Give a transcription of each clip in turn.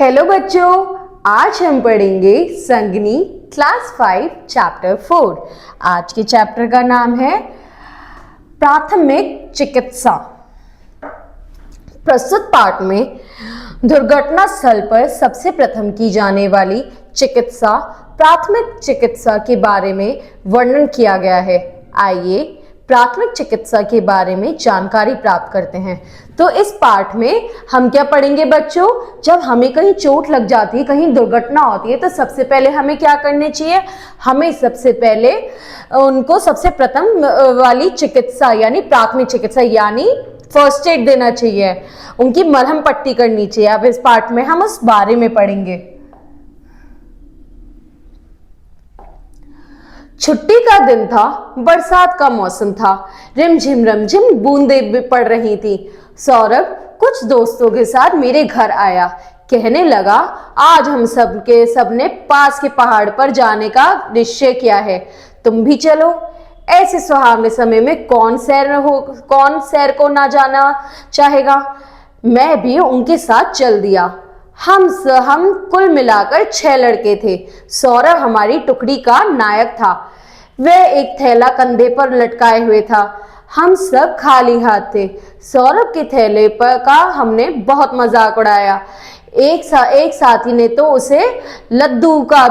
Hello बच्चों, आज हम पढ़ेंगे संगनी क्लास 5 चैप्टर 4। आज के चैप्टर का नाम है प्राथमिक चिकित्सा। प्रस्तुत पाठ में दुर्घटना स्थल पर सबसे प्रथम की जाने वाली चिकित्सा प्राथमिक चिकित्सा के बारे में वर्णन किया गया है। आइए प्राथमिक चिकित्सा के बारे में जानकारी प्राप्त करते हैं। तो इस पाठ में हम क्या पढ़ेंगे बच्चों? जब हमें कहीं चोट लग जाती है, कहीं दुर्घटना होती है, तो सबसे पहले हमें क्या करने चाहिए? हमें सबसे पहले उनको सबसे प्रथम वाली चिकित्सा यानी प्राथमिक चिकित्सा यानी फर्स्ट एड देना चाहिए, उनकी मलहम पट्टी करनी चाहिए। अब इस पाठ में हम उस बारे में पढ़ेंगे। छुट्टी का दिन था, बरसात का मौसम था, रिमझिम बूंदें पड़ रही थी। सौरभ कुछ दोस्तों के साथ मेरे घर आया, कहने लगा आज हम सबने पास के पहाड़ पर जाने का निश्चय किया है, तुम भी चलो। ऐसे सुहावने समय में कौन सैर को ना जाना चाहेगा। मैं भी उनके साथ चल दिया। हम कुल मिलाकर 6 लड़के थे। सौरभ हमारी टुकड़ी का नायक था। वह एक थैला कंधे पर लटकाए हुए था। हम सब खाली हाथ थे। सौरभ के थैले पर का हमने बहुत मजाक उड़ाया। एक साथी ने तो उसे लद्दू का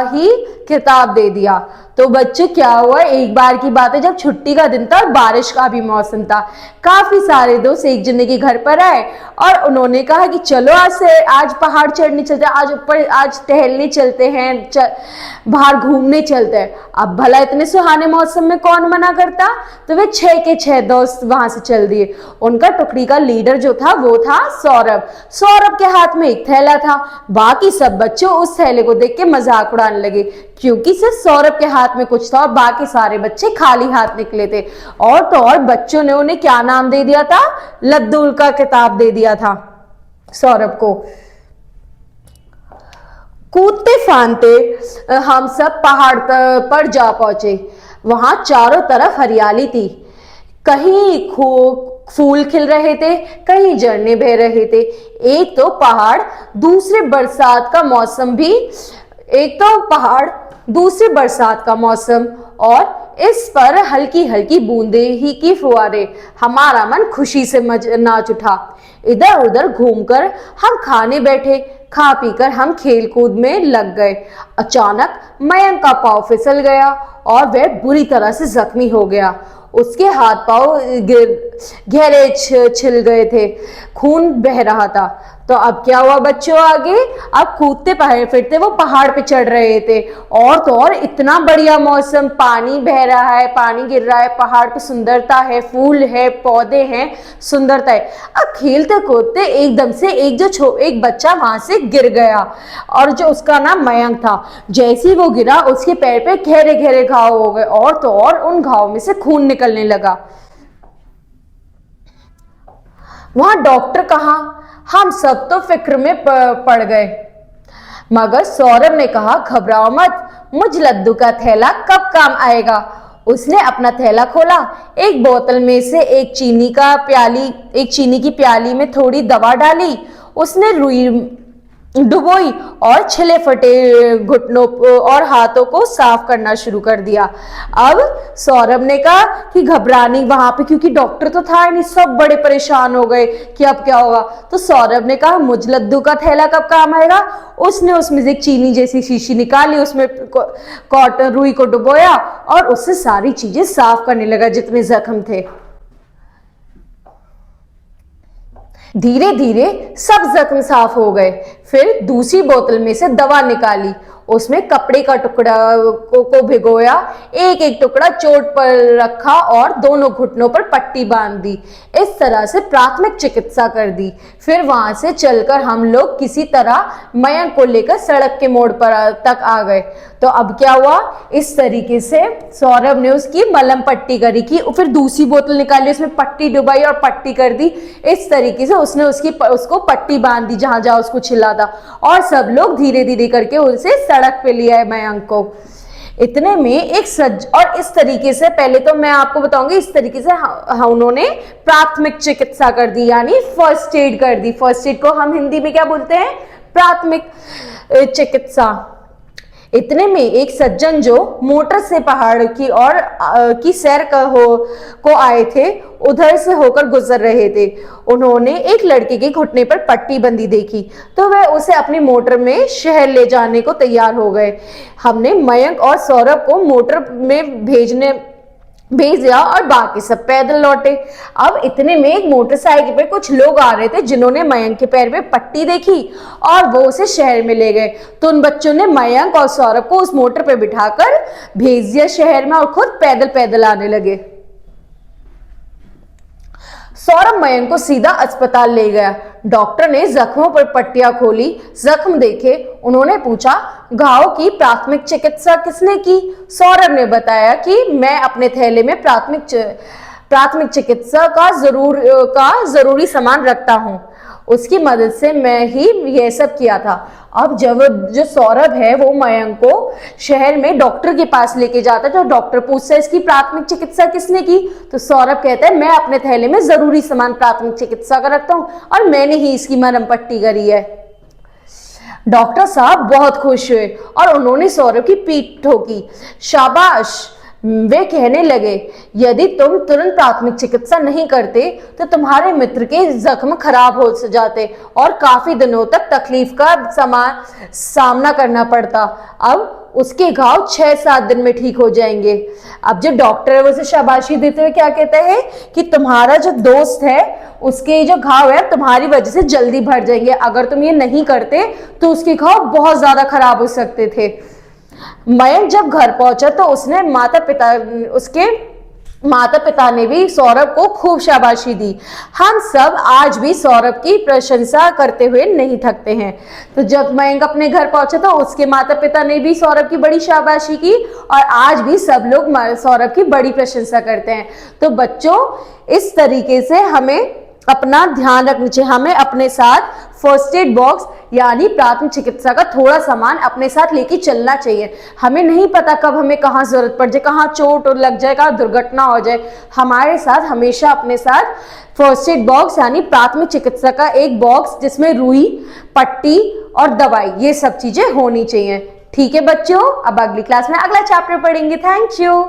ही खिताब दे दिया। तो बच्चे क्या हुआ, एक बार की बात है, जब छुट्टी का दिन था और बारिश का भी मौसम था, काफी सारे दोस्त एक जने के घर पर आए और उन्होंने कहा कि चलो आज पहाड़ चढ़ने चलते हैं, आज टहलने चलते हैं, बाहर घूमने चलते हैं। अब भला इतने सुहाने मौसम में कौन मना करता। तो वे 6 के 6 दोस्त वहां से चल दिए। उनका टुकड़ी का लीडर जो था वो था सौरभ। सौरभ के हाथ में एक थैला था। बाकी सब बच्चे उस थैले को देख के मजाक उड़ाने लगे, क्योंकि सिर्फ सौरभ के हाथ में कुछ था और बाकी सारे बच्चे खाली हाथ निकले थे। और तो और बच्चों ने उन्हें क्या नाम दे दिया था? लद्दू का किताब दे दिया था सौरभ को। कूदते फांदते हम सब पहाड़ पर जा पहुंचे। वहां चारों तरफ हरियाली थी। कहीं फूल खिल रहे थे, कहीं झरने बह रहे थे। एक तो पहाड़ दूसरे बरसात का मौसम और इस पर हल्की हल्की बूंदे ही की फुहारे। हमारा मन खुशी से नाच उठा। इधर उधर घूमकर हम खाने बैठे। खा पीकर हम खेल कूद में लग गए। अचानक मयंक का पांव फिसल गया और वह बुरी तरह से जख्मी हो गया। उसके हाथ पांव गहरे छिल गए थे, खून बह रहा था। तो अब क्या हुआ बच्चों आगे? अब कूदते फिरते वो पहाड़ पे चढ़ रहे थे। और तो और इतना बढ़िया मौसम, पानी बह रहा है, पानी गिर रहा है, पहाड़ पे सुंदरता है, फूल है, पौधे हैं, सुंदरता है। अब खेलते कूदते एकदम से एक बच्चा वहां से गिर गया और जो उसका नाम मयंक था। जैसे ही वो गिरा उसके पैर पे गहरे गहरे घाव हो गए और तो और उन घाव में से खून निकलने लगा। वहां डॉक्टर कहाँ? हम सब तो फिक्र में पड़ गए। मगर सौरभ ने कहा घबराओ मत, मुझ लद्दू का थैला कब काम आएगा। उसने अपना थैला खोला, एक बोतल में से एक चीनी की प्याली में थोड़ी दवा डाली। उसने रुई डुबोई और छिले फटे घुटनों और हाथों को साफ करना शुरू कर दिया। अब सौरभ ने कहा कि घबरानी वहां पे, क्योंकि डॉक्टर तो था नहीं, सब बड़े परेशान हो गए कि अब क्या होगा। तो सौरभ ने कहा मुझ लद्दू का थैला कब काम आएगा। उसने उसमें से एक चीनी जैसी शीशी निकाली, उसमें कॉटन रुई को डुबोया और उससे सारी चीजें साफ करने लगा जितने जख्म थे। धीरे धीरे सब जख्म साफ हो गए। फिर दूसरी बोतल में से दवा निकाली, उसमें कपड़े का टुकड़ा को भिगोया, एक एक टुकड़ा चोट पर रखा और दोनों घुटनों पर पट्टी बांध दी। इस तरह से प्राथमिक चिकित्सा कर दी। फिर वहां से चलकर हम लोग किसी तरह मयंक को लेकर सड़क के मोड़ पर तक आ गए। तो अब क्या हुआ, इस तरीके से सौरभ ने उसकी मलहम पट्टी करी कि फिर दूसरी बोतल निकाली, उसमें पट्टी डुबाई और पट्टी कर दी। इस तरीके से उसने उसको पट्टी बांध दी जहां जहां उसको छिला था और सब लोग धीरे धीरे करके उसे सड़क पे लिया है मयंक को। इतने में और इस तरीके से पहले तो मैं आपको बताऊंगी, इस तरीके से उन्होंने प्राथमिक चिकित्सा कर दी यानी फर्स्ट एड कर दी। फर्स्ट एड को हम हिंदी में क्या बोलते हैं? प्राथमिक चिकित्सा। इतने में एक सज्जन जो मोटर से पहाड़ की और की सैर को आए थे, उधर से होकर गुजर रहे थे। उन्होंने एक लड़के के घुटने पर पट्टी बंधी देखी तो वह उसे अपनी मोटर में शहर ले जाने को तैयार हो गए। हमने मयंक और सौरभ को मोटर में भेज दिया और बाकी सब पैदल लौटे। अब इतने में एक मोटरसाइकिल पे कुछ लोग आ रहे थे जिन्होंने मयंक के पैर पे पट्टी देखी और वो उसे शहर में ले गए। तो उन बच्चों ने मयंक और सौरभ को उस मोटर पे बिठाकर भेज दिया शहर में और खुद पैदल पैदल आने लगे। सौरभ मयंक को सीधा अस्पताल ले गया। डॉक्टर ने जख्मों पर पट्टियां खोली, जख्म देखे। उन्होंने पूछा, घाव की प्राथमिक चिकित्सा किसने की? सौरभ ने बताया कि मैं अपने थैले में प्राथमिक चिकित्सा का जरूरी सामान रखता हूं, उसकी मदद से मैं ही यह सब किया था। अब जब जो सौरभ है वो मयंक को शहर में डॉक्टर के पास लेके जाता है, तो डॉक्टर पूछता है इसकी प्राथमिक चिकित्सा किसने की? तो सौरभ कहता है मैं अपने थैले में जरूरी सामान प्राथमिक चिकित्सा का रखता हूं और मैंने ही इसकी मरहम पट्टी करी है। डॉक्टर साहब बहुत खुश हुए और उन्होंने सौरभ की पीठ ठोकी। शाबाश, वे कहने लगे, यदि तुम तुरंत प्राथमिक चिकित्सा नहीं करते तो तुम्हारे मित्र के जख्म खराब हो जाते और काफी दिनों तक तकलीफ का सामना करना पड़ता। अब उसके घाव 6-7 दिन में ठीक हो जाएंगे। अब जो डॉक्टर है वो उसे शाबाशी देते हुए क्या कहता है कि तुम्हारा जो दोस्त है उसके जो घाव है तुम्हारी वजह से जल्दी भर जाएंगे, अगर तुम ये नहीं करते तो उसके घाव बहुत ज्यादा खराब हो सकते थे। मयंक जब घर पहुंचा तो उसके माता पिता ने भी सौरभ को खूब शाबाशी दी। हम सब आज भी सौरभ की प्रशंसा करते हुए नहीं थकते हैं। तो जब मयंक अपने घर पहुंचा तो उसके माता पिता ने भी सौरभ की बड़ी शाबाशी की और आज भी सब लोग सौरभ की बड़ी प्रशंसा करते हैं। तो बच्चों, इस तरीके से हमें अपना ध्यान रखना चाहिए। हमें अपने साथ फर्स्ट एड बॉक्स यानी प्राथमिक चिकित्सा का थोड़ा सामान अपने साथ लेके चलना चाहिए। हमें नहीं पता कब हमें कहाँ जरूरत पड़ जाए, कहाँ चोट लग जाए, कहाँ दुर्घटना हो जाए। हमारे साथ हमेशा अपने साथ फर्स्ट एड बॉक्स यानी प्राथमिक चिकित्सा का एक बॉक्स जिसमें रुई, पट्टी और दवाई, ये सब चीजें होनी चाहिए। ठीक है बच्चों, अब अगली क्लास में अगला चैप्टर पढ़ेंगे। Thank you.